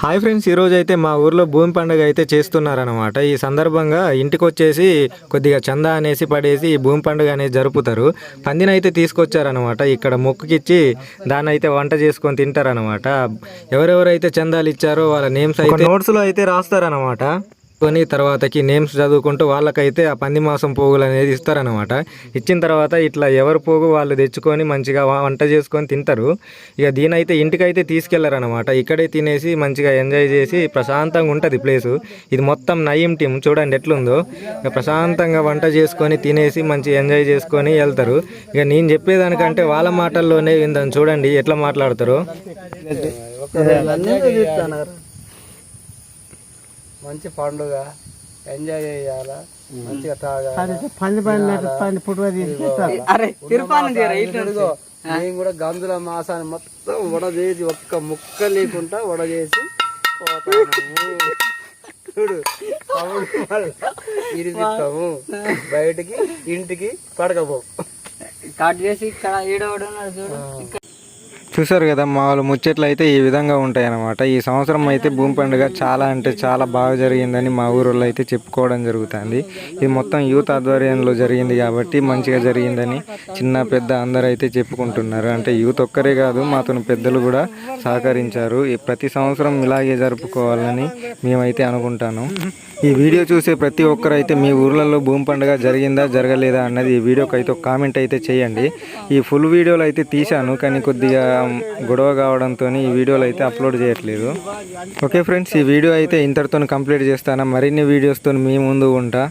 Hi friends, ఈరోజు అయితే మా ఊర్లో భూమి పండుగ అయితే చేస్తున్నారనమాట. ఈ సందర్భంగా ఇంటికి వచ్చేసి కొద్దిగా చందా అనేసి పడేసి ఈ భూమి పండుగ అనేది జరుపుతారు. పందిని అయితే తీసుకొచ్చారనమాట. ఇక్కడ మొక్కుకిచ్చి దాన్ని అయితే వంట చేసుకొని తింటారనమాట. ఎవరెవరైతే చందాలు ఇచ్చారో వాళ్ళ నేమ్స్ అయితే నోట్స్లో అయితే రాస్తారనమాట. కొని తర్వాతకి నేమ్స్ చదువుకుంటూ వాళ్ళకైతే ఆ పంది మాంసం పోగులు అనేది ఇస్తారనమాట. ఇచ్చిన తర్వాత ఇట్లా ఎవరు పోగు వాళ్ళు తెచ్చుకొని మంచిగా వంట చేసుకొని తింటారు. ఇక దీనైతే ఇంటికైతే తీసుకెళ్లారనమాట. ఇక్కడే తినేసి మంచిగా ఎంజాయ్ చేసి ప్రశాంతంగా ఉంటుంది ప్లేసు. ఇది మొత్తం నయీం టీం చూడండి ఎట్లుందో. ఇక ప్రశాంతంగా వంట చేసుకొని తినేసి మంచి ఎంజాయ్ చేసుకొని వెళ్తారు. ఇక నేను చెప్పేదానికంటే వాళ్ళ మాటల్లోనే విందాం, చూడండి ఎట్లా మాట్లాడతారు. మంచి పండుగ ఎంజాయ్ చేయాలా, మంచిగా నేను కూడా గంధుల మాసాన్ని మొత్తం వడ చేసి ఒక్క ముక్క లేకుండా వడ చేసి చూడు ఇరిపిస్తాము. బయటికి ఇంటికి పడకపో కట్ చేసి ఇక్కడ ఈడవడం చూడు. చూసారు కదా, మా వాళ్ళు ముచ్చట్లు అయితే ఈ విధంగా ఉంటాయి అన్నమాట. ఈ సంవత్సరం అయితే భూమి పండుగ చాలా అంటే చాలా బాగా జరిగిందని మా ఊరిలో అయితే చెప్పుకోవడం జరుగుతుంది. ఇది మొత్తం యూత్ ఆధ్వర్యంలో జరిగింది కాబట్టి మంచిగా జరిగిందని చిన్న పెద్ద అందరూ అయితే చెప్పుకుంటున్నారు. అంటే యూత్ ఒక్కరే కాదు, మాతో పెద్దలు కూడా సహకరించారు. ప్రతి సంవత్సరం ఇలాగే జరుపుకోవాలని మేమైతే అనుకుంటాను. ఈ వీడియో చూసే ప్రతి ఒక్కరు అయితే మీ ఊర్లలో భూమి పండుగ జరిగిందా జరగలేదా అన్నది ఈ వీడియోకి అయితే ఒక కామెంట్ అయితే చేయండి. ఈ ఫుల్ వీడియోలు అయితే తీశాను, కానీ కొద్దిగా గొడవ కావడంతో ఈ వీడియోలు అయితే అప్లోడ్ చేయట్లేదు. ఓకే ఫ్రెండ్స్, ఈ వీడియో అయితే ఇంతటితో కంప్లీట్ చేస్తాను. మరిన్ని వీడియోస్తో మీ ముందు ఉంటా.